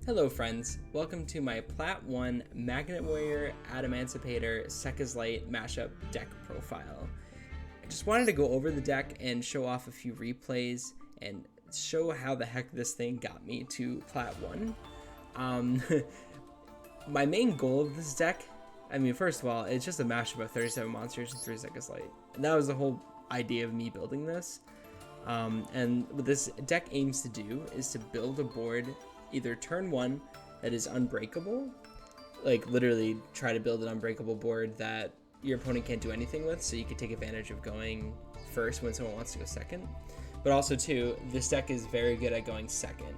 Hello friends, welcome to my Plat 1 Magnet Warrior Adamancipator Sekka's Light mashup deck profile. I just wanted to go over the deck and show off a few replays and show how the heck this thing got me to Plat 1. My main goal of this deck, first of all, it's just a mashup of 37 monsters and 3 Sekka's Light. And that was the whole idea of me building this. And what this deck aims to do is to build a board either turn 1 that is unbreakable, like literally try to build an unbreakable board that your opponent can't do anything with, so you can take advantage of going first when someone wants to go second. But also too, this deck is very good at going second.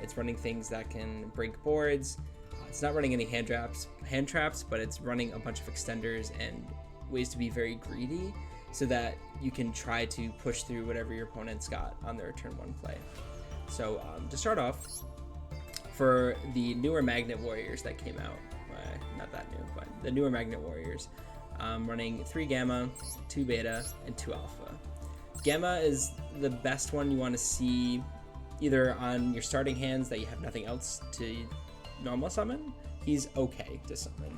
It's running things that can break boards. It's not running any hand traps, but it's running a bunch of extenders and ways to be very greedy so that you can try to push through whatever your opponent's got on their turn 1 play. So to start off, for the newer Magnet Warriors that came out, not that new, but the newer Magnet Warriors, running 3 Gamma, 2 Beta, and 2 Alpha. Gamma is the best one you want to see either on your starting hands that you have nothing else to normal summon. He's okay to summon,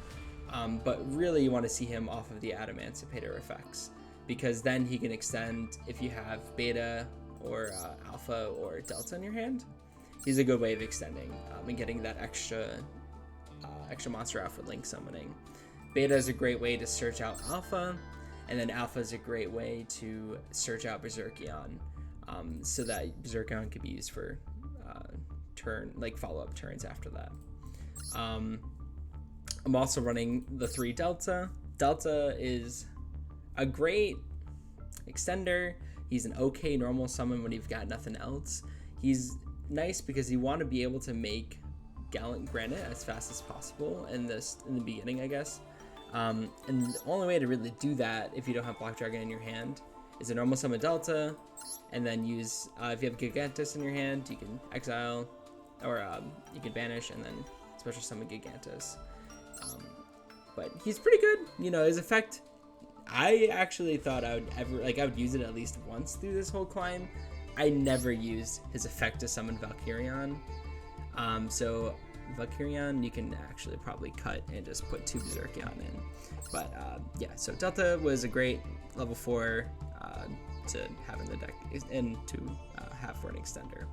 but really you want to see him off of the Adamancipator effects, because then he can extend if you have Beta or Alpha or Delta in your hand. He's a good way of extending and getting that extra monster out for link summoning. Beta is a great way to search out Alpha, and then Alpha is a great way to search out Berserkion, so that Berserkion could be used for follow-up turns after that. I'm also running the 3 Delta. Delta is a great extender. He's an okay normal summon when you've got nothing else. He's nice because you want to be able to make Gallant Granite as fast as possible in the beginning, I guess. And the only way to really do that, if you don't have Black Dragon in your hand, is a normal summon Delta, and then use if you have Gigantus in your hand, you can exile, or you can banish, and then special summon Gigantus. But he's pretty good. His effect, I actually thought I would use it at least once through this whole climb. I never used his effect to summon Valkyrion. So Valkyrion you can actually probably cut and just put 2 Berserkion in. But so Delta was a great level 4 to have in the deck and to have for an extender.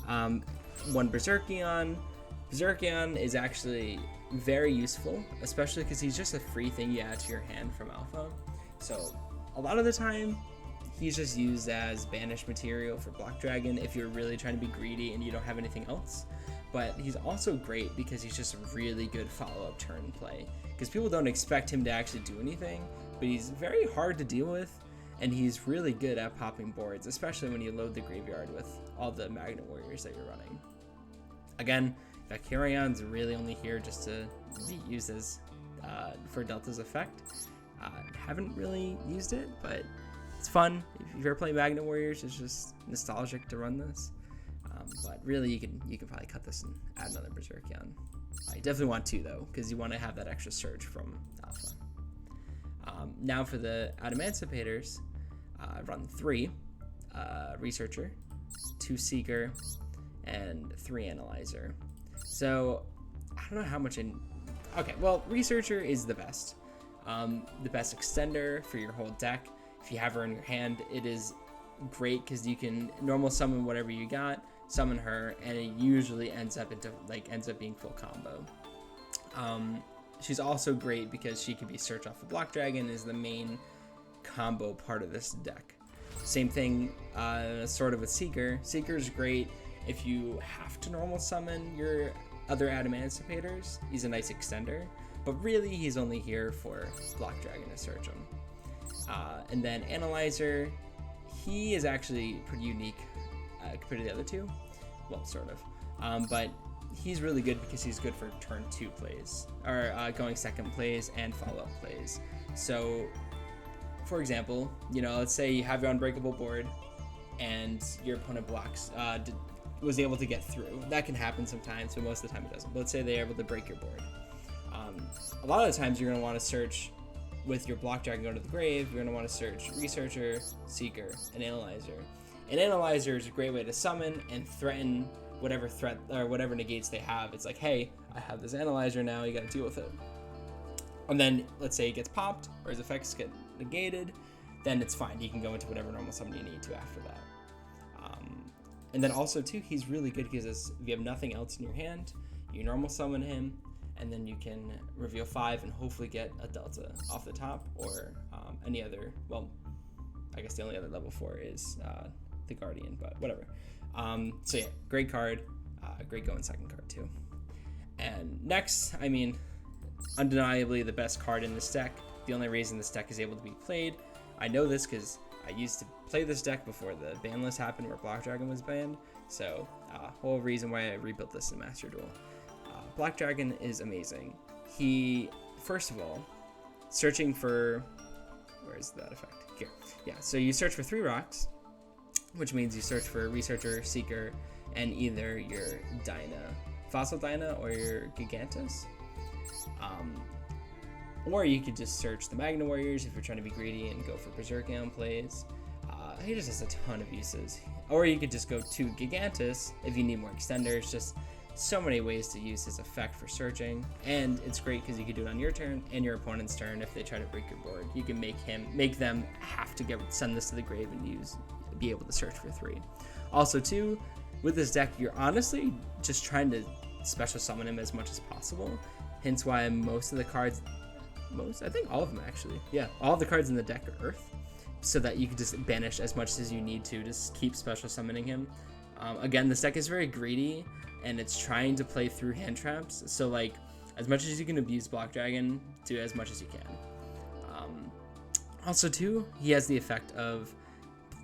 1 Berserkion. Berserkion is actually very useful, especially because he's just a free thing you add to your hand from Alpha. So a lot of the time, he's just used as banish material for Black Dragon if you're really trying to be greedy and you don't have anything else. But he's also great because he's just a really good follow-up turn play, because people don't expect him to actually do anything, but he's very hard to deal with, and he's really good at popping boards, especially when you load the graveyard with all the Magnet Warriors that you're running. Again, Valkyrion's really only here just to be used as for Delta's effect. Haven't really used it, but it's fun. If you're playing Magnet Warriors, it's just nostalgic to run this. But really, you can probably cut this and add another Berserkion. You definitely want 2 though, because you want to have that extra surge from Alpha. Now for the Adamancipators, I run 3 Researcher, 2 Seeker, and 3 Analyzer. So I don't know how much okay, well, Researcher is the best extender for your whole deck. If you have her in your hand, it is great because you can normal summon whatever you got, summon her, and it usually ends up being full combo. She's also great because she can be search off of Black Dragon, is the main combo part of this deck. Same thing sort of with Seeker. Seeker's great if you have to normal summon your other Adamancipators. He's a nice extender, but really he's only here for Black Dragon to search him. And then Analyzer, he is actually pretty unique compared to the other 2. Well, sort of. But he's really good because he's good for turn 2 plays, or going second plays and follow-up plays. So, for example, let's say you have your unbreakable board and your opponent was able to get through. That can happen sometimes, but most of the time it doesn't. But let's say they're able to break your board. A lot of the times you're going to want to search with your Black Dragon go to the grave. You're going to want to search Researcher, Seeker, and Analyzer. And Analyzer is a great way to summon and threaten whatever threat or whatever negates they have. It's like, hey, I have this analyzer now, you got to deal with it. And then let's say it gets popped or his effects get negated, then it's fine. You can go into whatever normal summon you need to after that. And then also too, he's really good because if you have nothing else in your hand, you normal summon him, and then you can reveal 5 and hopefully get a Delta off the top, or any other, well, I guess the only other level 4 is the Guardian, but whatever. So yeah, great card, great going second card too. And next, I mean, undeniably the best card in this deck. The only reason this deck is able to be played, I know this because I used to play this deck before the ban list happened where Black Dragon was banned, so whole reason why I rebuilt this in Master Duel. Black Dragon is amazing. He, first of all, searching for, where is that effect? Here. Yeah, so you search for 3 rocks, which means you search for Researcher, Seeker, and either your Dyna, Fossil Dyna, or your Gigantus. Or you could just search the Magna Warriors if you're trying to be greedy and go for Berserkion plays. He just has a ton of uses. Or you could just go to Gigantus if you need more extenders. Just so many ways to use his effect for searching. And it's great because you can do it on your turn and your opponent's turn. If they try to break your board, you can make them have to send this to the grave and be able to search for 3. Also too, with this deck, you're honestly just trying to special summon him as much as possible. Hence why most of the cards, I think all of them actually, yeah, all of the cards in the deck are Earth, so that you can just banish as much as you need to just keep special summoning him. Again, this deck is very greedy, and it's trying to play through hand traps, so like, as much as you can abuse Black Dragon, do as much as you can. Also too, he has the effect of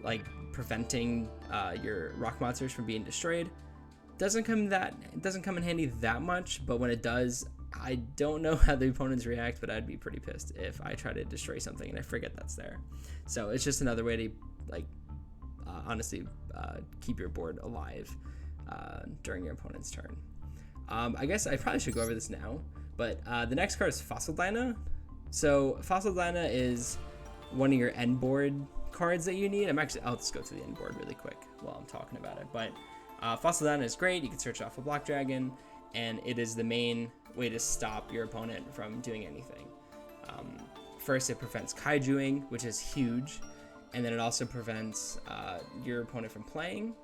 like preventing your rock monsters from being destroyed. It doesn't come in handy that much, but when it does, I don't know how the opponents react, but I'd be pretty pissed if I try to destroy something and I forget that's there. So it's just another way to, like, honestly, keep your board alive during your opponent's turn. I guess I probably should go over this now, but the next card is Fossil Dyna. So Fossil Dyna is one of your end board cards that you need. I'll just go to the end board really quick while I'm talking about it. But Fossil Dyna is great. You can search off a Black Dragon, and it is the main way to stop your opponent from doing anything. First, it prevents kaijuing, which is huge, and then it also prevents your opponent from playing.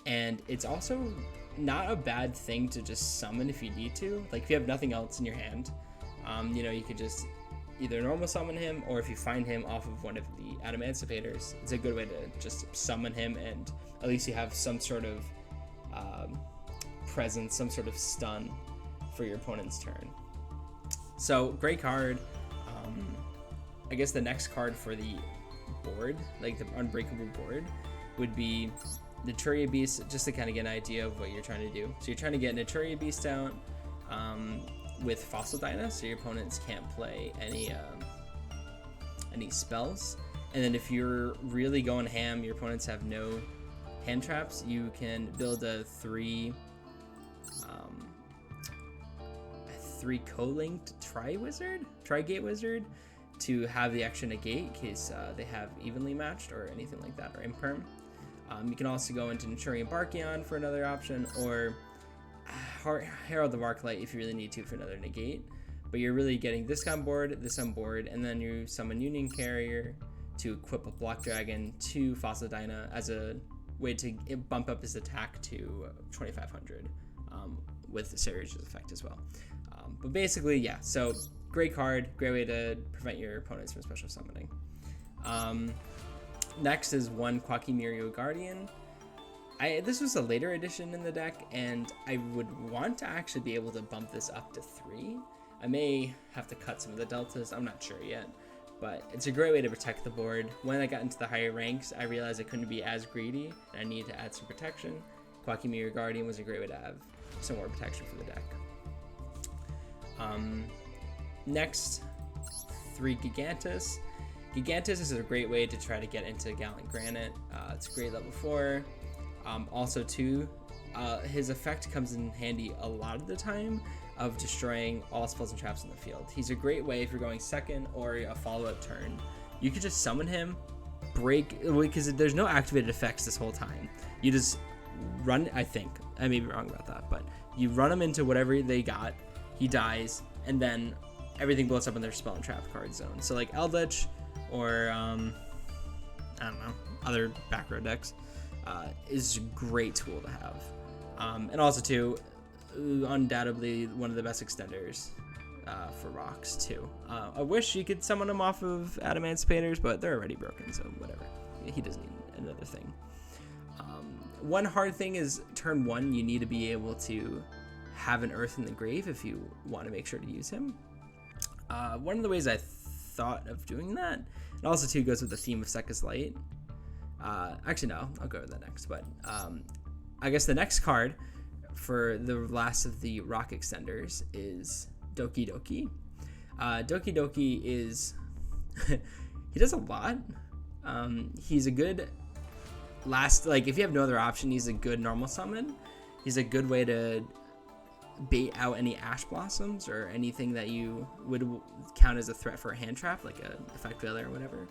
And it's also not a bad thing to just summon if you need to. Like, if you have nothing else in your hand, you could just either normal summon him, or if you find him off of one of the Adamancipators, it's a good way to just summon him, and at least you have some sort of presence, some sort of stun for your opponent's turn. So great card. I guess the next card for the board, like the unbreakable board, would be Naturia Beast, just to kind of get an idea of what you're trying to do. So you're trying to get Naturia Beast out with Fossil Dyna, so your opponents can't play any spells. And then if you're really going ham, your opponents have no hand traps, you can build a 3 co-linked Tri-Gate Wizard to have the extra negate in case they have evenly matched or anything like that, or imperm. You can also go into Naturian Barkion for another option, or Herald of Arclight if you really need to for another negate. But you're really getting this on board, and then you summon Union Carrier to equip a Black Dragon to Fossil Dyna as a way to bump up his attack to 2500 with Sarage's effect as well. But basically, yeah, so great card, great way to prevent your opponents from special summoning. Next is one Quackimirio Guardian. This was a later edition in the deck, and I would want to actually be able to bump this up to 3. I may have to cut some of the deltas, I'm not sure yet, but it's a great way to protect the board. When I got into the higher ranks, I realized I couldn't be as greedy, and I needed to add some protection. Quackimirio Guardian was a great way to have some more protection for the deck. Next, 3 Gigantus. Gigantus is a great way to try to get into Gallant Granite. It's a great level 4. Also, too, his effect comes in handy a lot of the time of destroying all spells and traps in the field. He's a great way if you're going second or a follow-up turn. You could just summon him, because there's no activated effects this whole time. You just run. I think I may be wrong about that, but you run him into whatever they got. He dies, and then everything blows up in their spell and trap card zone. So like Eldritch or I don't know, other back row decks is a great tool to have. And also too, undoubtedly one of the best extenders for rocks too. I wish you could summon them off of Adamancipators, but they're already broken, so whatever. He doesn't need another thing. One hard thing is turn 1, you need to be able to have an Earth in the Grave if you want to make sure to use him. One of the ways I thought of doing that, and also too goes with the theme of Sekka's Light. Actually no, I'll go to that next, but I guess the next card for the last of the rock extenders is Doki Doki. Doki Doki is he does a lot. He's a good like if you have no other option, he's a good normal summon. He's a good way to bait out any Ash Blossoms or anything that you would count as a threat for a hand trap, like a effect failure or whatever.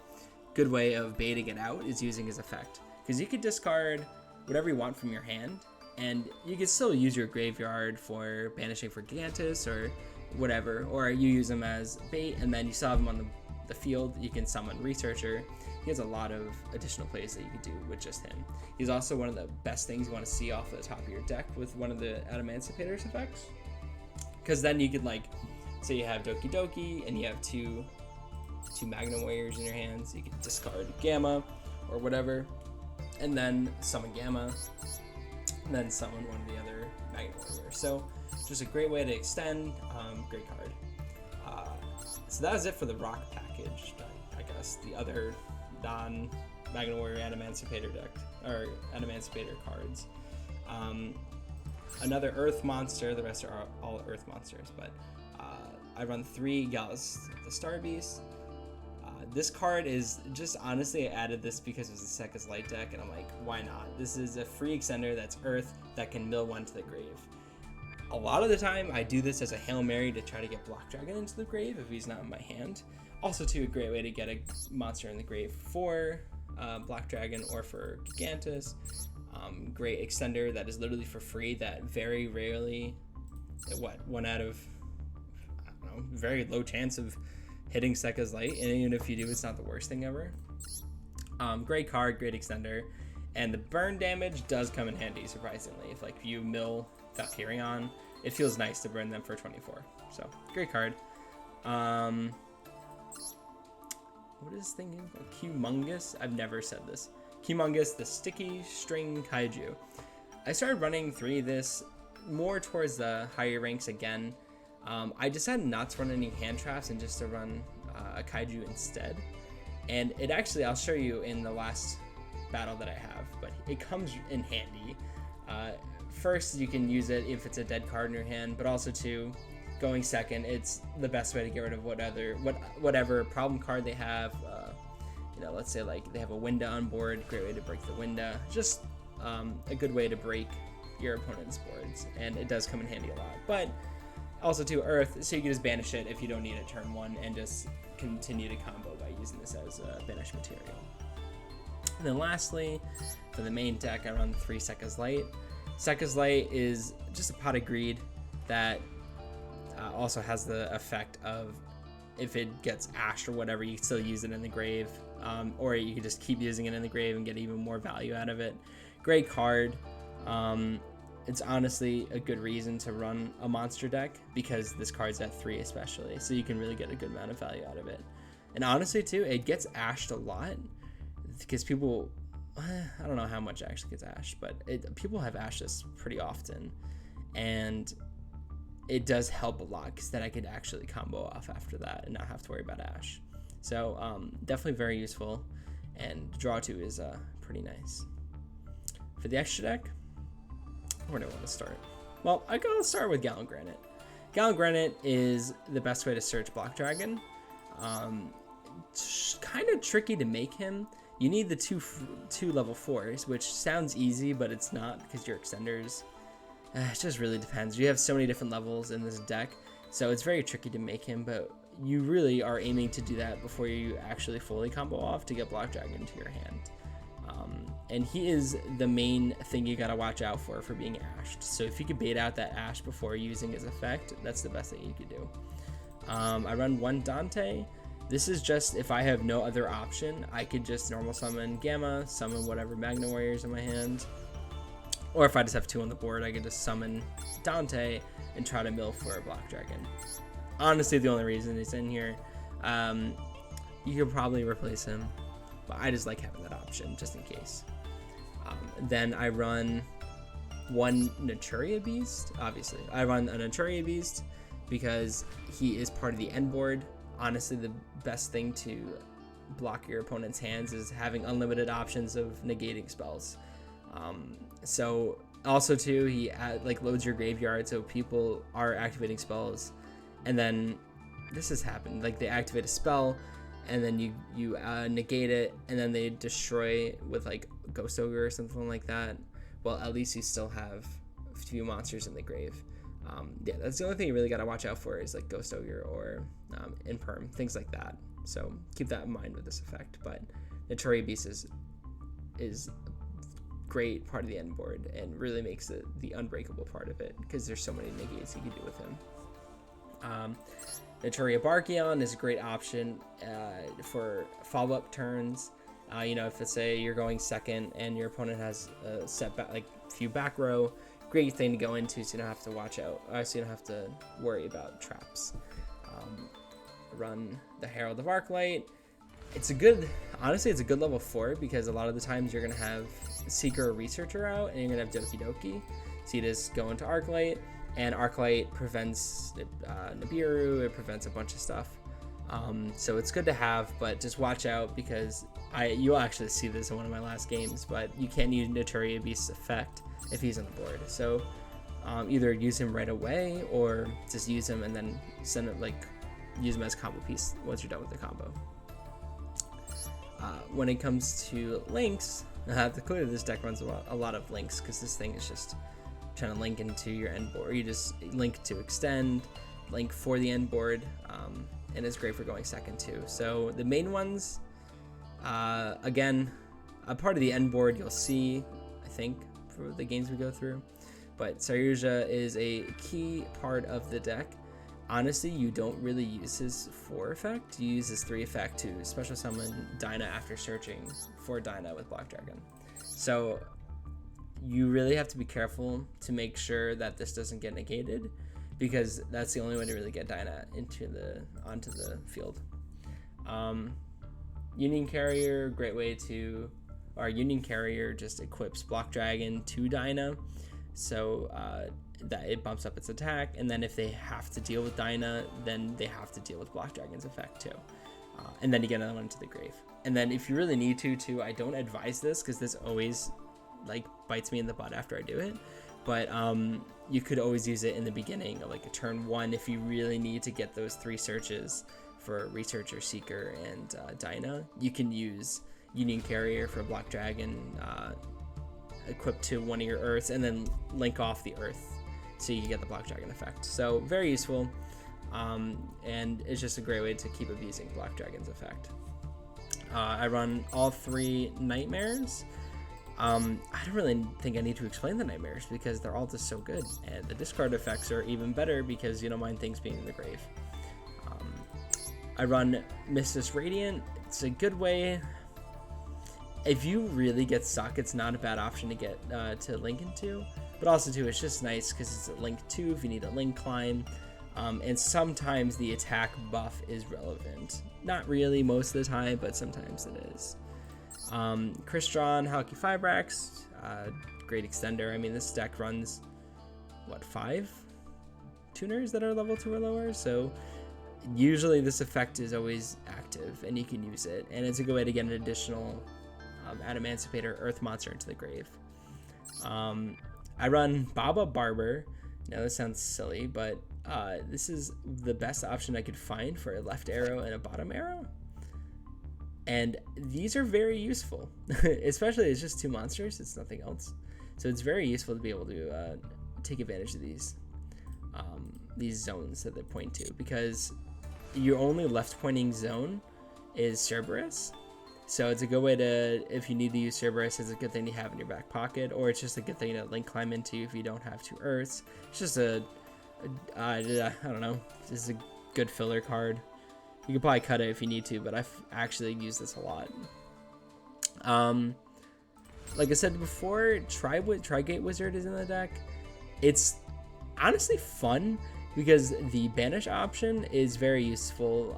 Good way of baiting it out is using his effect, because you could discard whatever you want from your hand, and you could still use your graveyard for banishing for Gigantus or whatever, or you use him as bait, and then you still have him on the field. You can summon Researcher. He has a lot of additional plays that you could do with just him. He's also one of the best things you want to see off the top of your deck with one of the Adamancipator's effects, because then you could, like, say you have Doki Doki and you have two Magnum Warriors in your hands. You could discard Gamma or whatever, and then summon Gamma, and then summon one of the other Magnum Warriors. So just a great way to extend. Great card. So that is it for the rock package. I guess the other non-Magnum Warrior Adamancipator deck, or Adamancipator cards. Another Earth monster. The rest are all Earth monsters, but I run 3 Gallus the Star Beast. This card is just, honestly, I added this because it was a Sekka's Light deck, and I'm like, why not? This is a free extender that's Earth that can mill one to the grave. A lot of the time, I do this as a Hail Mary to try to get Block Dragon into the grave if he's not in my hand. Also, too, a great way to get a monster in the grave for Black Dragon or for Gigantus. Great extender that is literally for free, that very rarely, one out of, I don't know, very low chance of hitting Sekka's Light, and even if you do, it's not the worst thing ever. Great card, great extender, and the burn damage does come in handy, surprisingly. If, like, you mill Valkyrion, it feels nice to burn them for 24. So, great card. What is this thing? Humongous? I've never said this. Humongous, the Sticky String Kaiju. I started running 3 of this more towards the higher ranks again. I decided not to run any hand traps and just to run a Kaiju instead. And it actually, I'll show you in the last battle that I have, but it comes in handy. First, you can use it if it's a dead card in your hand, but also too, going second, it's the best way to get rid of whatever problem card they have. Let's say like they have a Winda on board, great way to break the Winda. Just a good way to break your opponent's boards, and it does come in handy a lot. But also to Earth, so you can just banish it if you don't need it turn 1, and just continue to combo by using this as a banish material. And then lastly, for the main deck, I run 3 Sekka's Light. Sekka's Light is just a pot of greed that also has the effect of, if it gets ashed or whatever, you can still use it in the grave, or you can just keep using it in the grave and get even more value out of it. Great card. It's honestly a good reason to run a monster deck, because this card's at 3 especially, so you can really get a good amount of value out of it. And honestly too, it gets ashed a lot, because people, I don't know how much actually gets ashed, but people have ashed this pretty often, and it does help a lot, because then I could actually combo off after that and not have to worry about ash. So definitely very useful, and draw 2 is pretty nice. For the extra deck, where do I want to start? Well, I gotta start with Gallant Granite. Gallant Granite is the best way to search Block Dragon. Kind of tricky to make him. You need the two level 4s, which sounds easy, but it's not, because your extenders, it just really depends. You have so many different levels in this deck, so it's very tricky to make him, but you really are aiming to do that before you actually fully combo off to get Block Dragon into your hand. And he is the main thing you gotta watch out for being ashed. So if you could bait out that ash before using his effect, that's the best thing you could do. I run 1 Dante. This is just if I have no other option, I could just normal summon Gamma, summon whatever Magna Warriors in my hand. Or if I just have 2 on the board, I could just summon Dante and try to mill for a Black Dragon. Honestly, the only reason he's in here. You could probably replace him, but I just like having that option just in case. Then I run 1 Naturia Beast. Obviously, I run a Naturia Beast because he is part of the end board. Honestly, the best thing to block your opponent's hands is having unlimited options of negating spells. So also too, he loads your graveyard, so people are activating spells, and then this has happened. Like they activate a spell, and then you negate it, and then they destroy with like Ghost Ogre or something like that. Well, at least you still have a few monsters in the grave. Yeah, that's the only thing you really got to watch out for is like Ghost Ogre or Imperm, things like that. So keep that in mind with this effect. But Naturia Beast is a great part of the end board and really makes it the unbreakable part of it because there's so many negates you can do with him. Naturia Barkion is a great option for follow-up turns. If let's say you're going second and your opponent has a set back, like few back row, great thing to go into so you don't have to watch out, so you don't have to worry about traps. Run the Herald of Arclight. Honestly, it's a good level 4 because a lot of the times you're going to have Seeker or Researcher out and you're going to have Doki Doki. So you just go into Arclight, and Arclight prevents Nibiru, it prevents a bunch of stuff. So it's good to have, but just watch out because you'll actually see this in one of my last games, but you can't use Naturia Beast's effect if he's on the board. So either use him right away or just use him and then use him as combo piece once you're done with the combo. When it comes to links, clearly this deck runs a lot of links because this thing is just trying to link into your end board. You just link to extend, link for the end board, and it's great for going second too. So the main ones, again, a part of the end board you'll see, I think, for the games we go through. But Saryuja is a key part of the deck. Honestly, you don't really use his 4 effect. You use his 3 effect to special summon Dinah after searching for Dinah with Black Dragon. So you really have to be careful to make sure that this doesn't get negated, because that's the only way to really get Dinah onto the field. Union Carrier, great way to... Our Union Carrier just equips Black Dragon to Dinah, so that it bumps up its attack, and then if they have to deal with Dinah, then they have to deal with Black Dragon's effect too. And then you get another one into the grave. And then if you really need to, I don't advise this because this always bites me in the butt after I do it, but you could always use it in the beginning of a turn 1 if you really need to get those 3 searches for Researcher, Seeker, and Dinah. You can use Union Carrier for Black Dragon equipped to one of your Earths, and then link off the Earth so you can get the Black Dragon effect. So very useful, and it's just a great way to keep abusing Black Dragon's effect. I run all 3 Nightmares. I don't really think I need to explain the Nightmares because they're all just so good, and the discard effects are even better because you don't mind things being in the grave. I run Missus Radiant. It's a good way. If you really get stuck, it's not a bad option to get to link into, but also too, it's just nice because it's a link 2 if you need a link climb, and sometimes the attack buff is relevant. Not really most of the time, but sometimes it is. Crystron, Halki Fibrax, great extender. I mean, this deck runs 5 tuners that are level 2 or lower, so usually this effect is always active and you can use it, and it's a good way to get an additional Adamancipator Earth monster into the grave. I run Baba Barber. Now this sounds silly, but this is the best option I could find for a left arrow and a bottom arrow, and these are very useful. Especially it's just 2 monsters, it's nothing else, so it's very useful to be able to take advantage of these zones that they point to, because your only left pointing zone is Cerberus, So it's a good way to, if you need to use Cerberus, it's a good thing to have in your back pocket, or it's just a good thing to link climb into if you don't have 2 Earths. It's just I don't know, this is a good filler card. You could probably cut it if you need to, but I've actually used this a lot. Like I said before, Trigate Wizard is in the deck. It's honestly fun because the banish option is very useful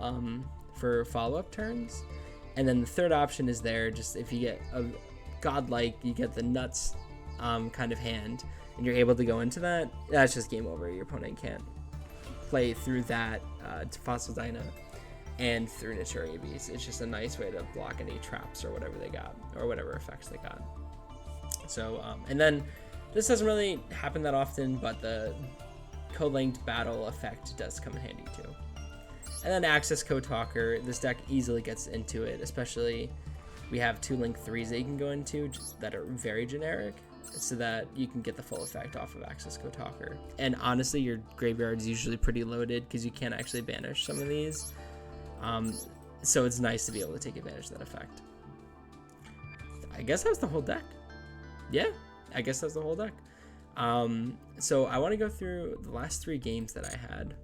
for follow-up turns. And then the third option is there, just if you get a godlike, you get the nuts kind of hand, and you're able to go into that, that's just game over. Your opponent can't play through that to Fossil Dyna and through Naturia Beast. It's just a nice way to block any traps or whatever they got, or whatever effects they got. So, and then this doesn't really happen that often, but the co-linked battle effect does come in handy too. And then Access Code Talker, this deck easily gets into it, especially we have 2 Link 3s that you can go into that are very generic, so that you can get the full effect off of Access Code Talker. And honestly, your graveyard is usually pretty loaded because you can't actually banish some of these. So it's nice to be able to take advantage of that effect. I guess that was the whole deck. Yeah, I guess that's the whole deck. So I want to go through the last 3 games that I had,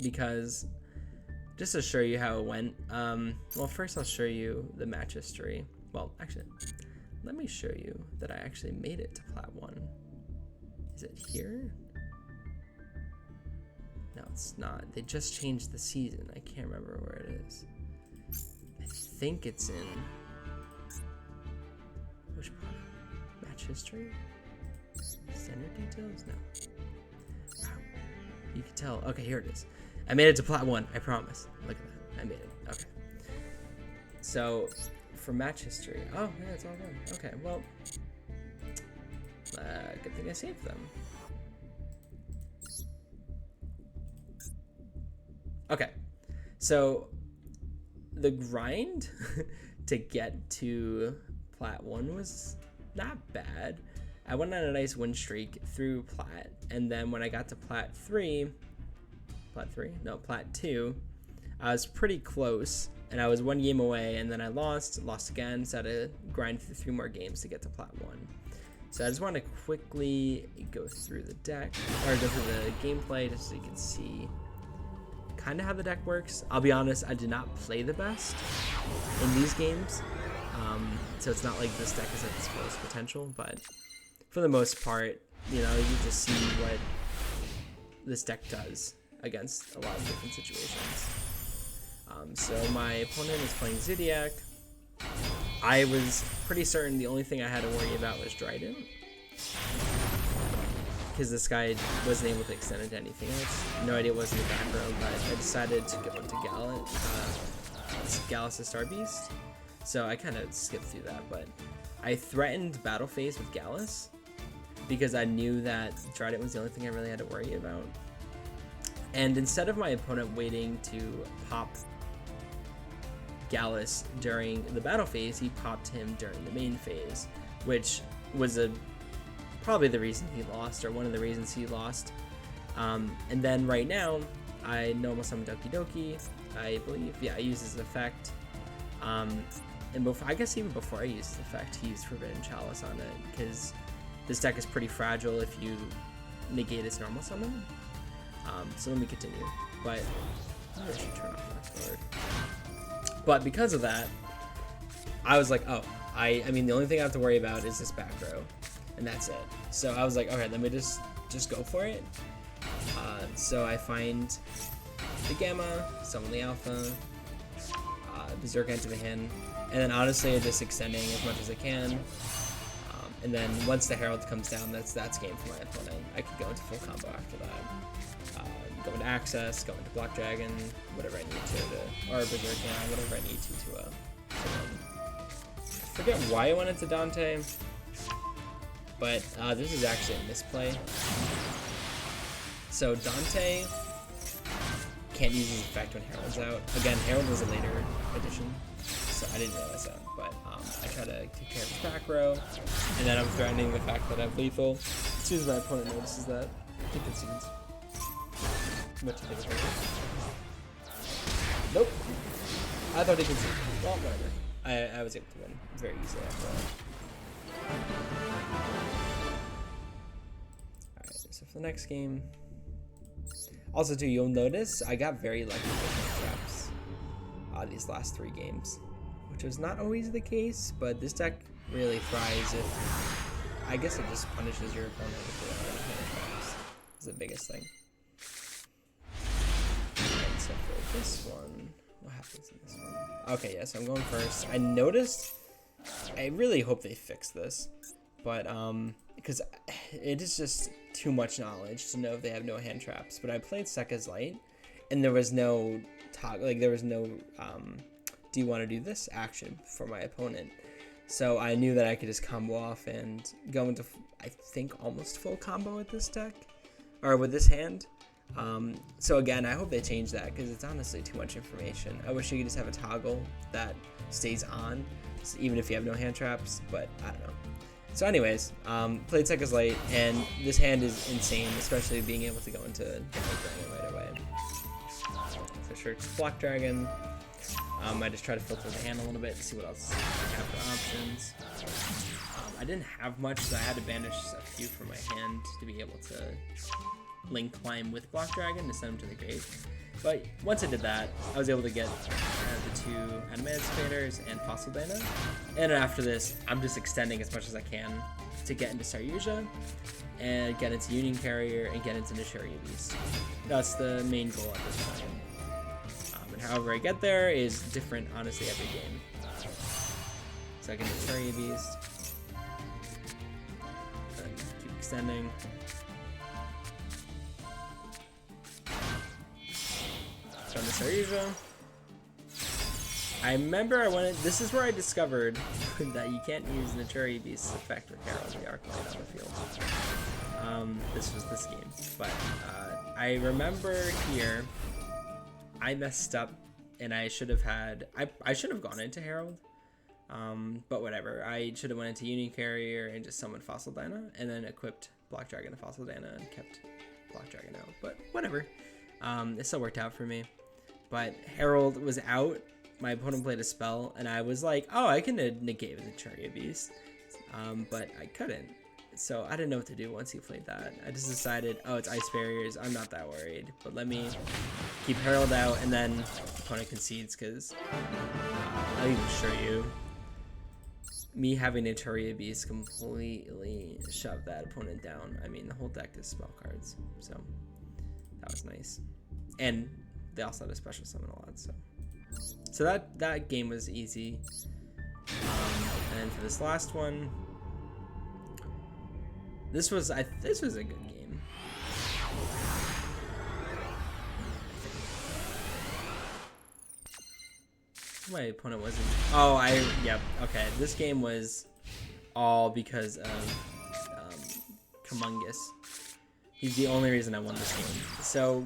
because just to show you how it went. Well, first I'll show you the match history. Well, actually, let me show you that I actually made it to Plat 1. Is it here? No, it's not. They just changed the season. I can't remember where it is. I think it's in... Which part? Match history? Standard details? No. Wow. You can tell. Okay, here it is. I made it to Plat 1. I promise. Look at that. I made it. Okay. So, for match history... Oh, yeah, it's all gone. Okay, well... good thing I saved them. Okay, so the grind to get to Plat 1 was not bad. I went on a nice win streak through Plat, and then when I got to Plat 2, I was pretty close, and I was 1 game away, and then I lost again, so I had to grind through 3 more games to get to Plat 1. So I just want to quickly go through the deck, or go through the gameplay just so you can see kind of how the deck works. I'll be honest, I did not play the best in these games, so it's not like this deck is at its fullest potential, but for the most part, you know, you just see what this deck does against a lot of different situations. So my opponent is playing Zodiac. I was pretty certain the only thing I had to worry about was Dryden, because this guy wasn't able to extend into anything else. No idea what was in the back row, but I decided to go into Gallus' Star Beast. So I kind of skipped through that, but I threatened Battle Phase with Gallus because I knew that Trident was the only thing I really had to worry about. And instead of my opponent waiting to pop Gallus during the battle phase, he popped him during the main phase, which was probably the reason he lost, or one of the reasons he lost. And then right now, I normal summon Doki Doki, I believe. Yeah, I use his effect. And before, I guess even before I used his effect, he used Forbidden Chalice on it, because this deck is pretty fragile if you negate its normal summon. So let me continue. But I should turn off my forward. But because of that, I was like, oh, I mean, the only thing I have to worry about is this back row, and that's it. So I was like, okay, let me just go for it. So I find the Gamma, summon the Alpha, Berserk into the hand, and then honestly, I'm just extending as much as I can. And then once the Herald comes down, that's game for my opponent. I could go into full combo after that. Go into Access, go into Black Dragon, whatever I need to or Berserk, yeah, whatever I need to I forget why I went into Dante, but this is actually a misplay. So Dante can't use his effect when Herald's out. Again, Herald was a later addition, so I didn't realize that, but I try to take care of his back row, and then I'm threatening the fact that I'm lethal. As soon as my opponent notices that, he concedes. What do you think of it? Nope. I thought he conceded. Well, whatever. I was able to win very easily after that. Alright, so for the next game. Also, too, you'll notice I got very lucky with my traps these last 3 games, which was not always the case, but this deck really thrives if, I guess it just punishes your opponent if they don't have hand traps. Is the biggest thing. Alright, so for this one, what happens in this one? Okay, yeah, so I'm going first. I noticed, I really hope they fix this, but because it is just too much knowledge to know if they have no hand traps. But I played Sekka's Light, and there was no talk, like there was no do you want to do this action for my opponent. So I knew that I could just combo off and go into, I think, almost full combo with this deck, or with this hand. So again, I hope they change that, because it's honestly too much information. I wish you could just have a toggle that stays on, even if you have no hand traps, but I don't know. So anyways, played Sekka's Light, and this hand is insane, especially being able to go into Block Dragon right away. So sure, it's Block Dragon. I just try to filter the hand a little bit to see what else I have for options. I didn't have much, so I had to banish a few from my hand to be able to link climb with Block Dragon to send him to the grave. But once I did that, I was able to get the 2 Adamancipators and Fossil Dana. And after this, I'm just extending as much as I can to get into Saryuja, and get into Union Carrier, and get into Nichiria Beast. That's the main goal at this time. And however I get there is different, honestly, every game. So I get Nichiria Beast, and keep extending. So on the Saryuja, I remember I wanted, this is where I discovered that you can't use Nichiria Beast's effect with Herald the Arclight on the field. This was this game, but I remember here I messed up, and I should have had, I should have gone into Herald, but whatever. I should have went into Union Carrier and just summoned Fossil Dana, and then equipped Block Dragon to Fossil Dana and kept Block Dragon out, but whatever. It still worked out for me. But Herald was out, my opponent played a spell, and I was like, oh, I can negate with the Nichiria Beast, but I couldn't. So I didn't know what to do once he played that. I just decided, oh, it's Ice Barriers, I'm not that worried, but let me keep Herald out, and then opponent concedes, because I'll even show you. Me having Nichiria Beast completely shoved that opponent down. I mean, the whole deck is spell cards, so that was nice. And they also had a special summon a lot, so that game was easy. And for this last one, this was a good game. My opponent wasn't. Oh, yep. Okay, this game was all because of Humongous. He's the only reason I won this game. So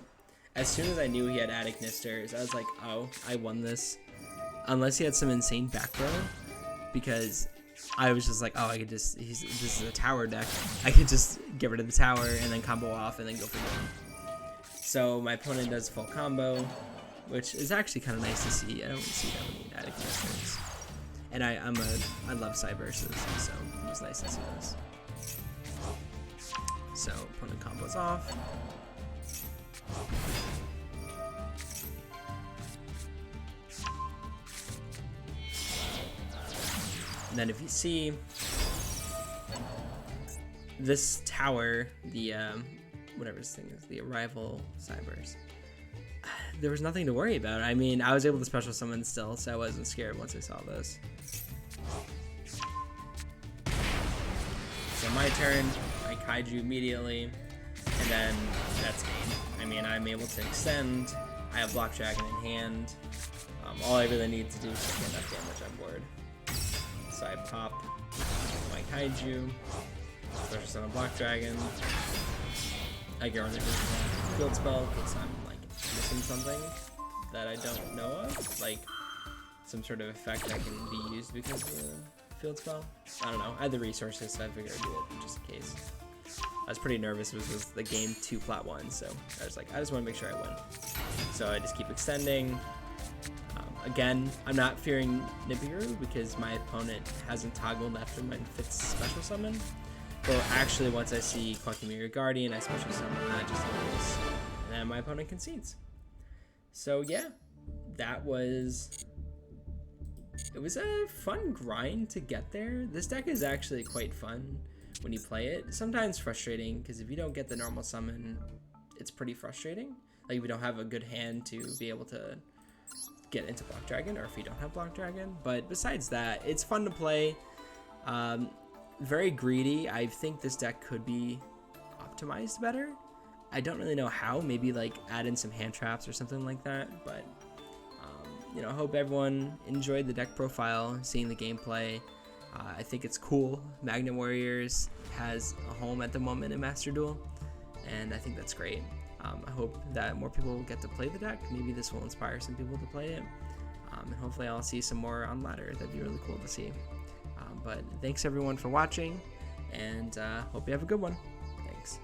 as soon as I knew he had Attic Nisters, I was like, oh, I won this. Unless he had some insane back row, because I was just like, oh, I could just, this is a tower deck. I could just get rid of the tower and then combo off and then go for game. So my opponent does full combo, which is actually kind of nice to see. I don't see that many Attic Nisters. And I love Cyberses, so it was nice to see this. So opponent combos off. And then if you see this tower, the whatever this thing is, the Arrival Cybers, there was nothing to worry about. I mean, I was able to special summon still, so I wasn't scared once I saw this. So my turn, I Kaiju immediately, and then that's game. I mean, I'm able to extend, I have Block Dragon in hand. All I really need to do is get enough damage on board. So I pop my Kaiju, special summon Block Dragon. I get rid of the field spell because I'm like missing something that I don't know of, like some sort of effect that can be used because of the field spell. I don't know. I had the resources, so I figured I'd do it just in case. I was pretty nervous. It was the game 2 flat 1, so I was like, I just want to make sure I win. So I just keep extending. Again, I'm not fearing Nibiru because my opponent hasn't toggled after my 5th special summon. But actually, once I see Clunky Mirror Guardian, I special summon that just in case. And then my opponent concedes. So yeah, that was... It was a fun grind to get there. This deck is actually quite fun when you play it. Sometimes frustrating, because if you don't get the normal summon, it's pretty frustrating. Like, if you don't have a good hand to be able to get into Block Dragon, or if you don't have Block Dragon. But besides that, it's fun to play. Very greedy. I think this deck could be optimized better. I don't really know how. Maybe like add in some hand traps or something like that. But you know, I hope everyone enjoyed the deck profile, seeing the gameplay. I think it's cool. Magnet Warriors has a home at the moment in Master Duel, and I think that's great. I hope that more people will get to play the deck. Maybe this will inspire some people to play it, and hopefully I'll see some more on ladder. That'd be really cool to see. But thanks everyone for watching, and hope you have a good one. Thanks.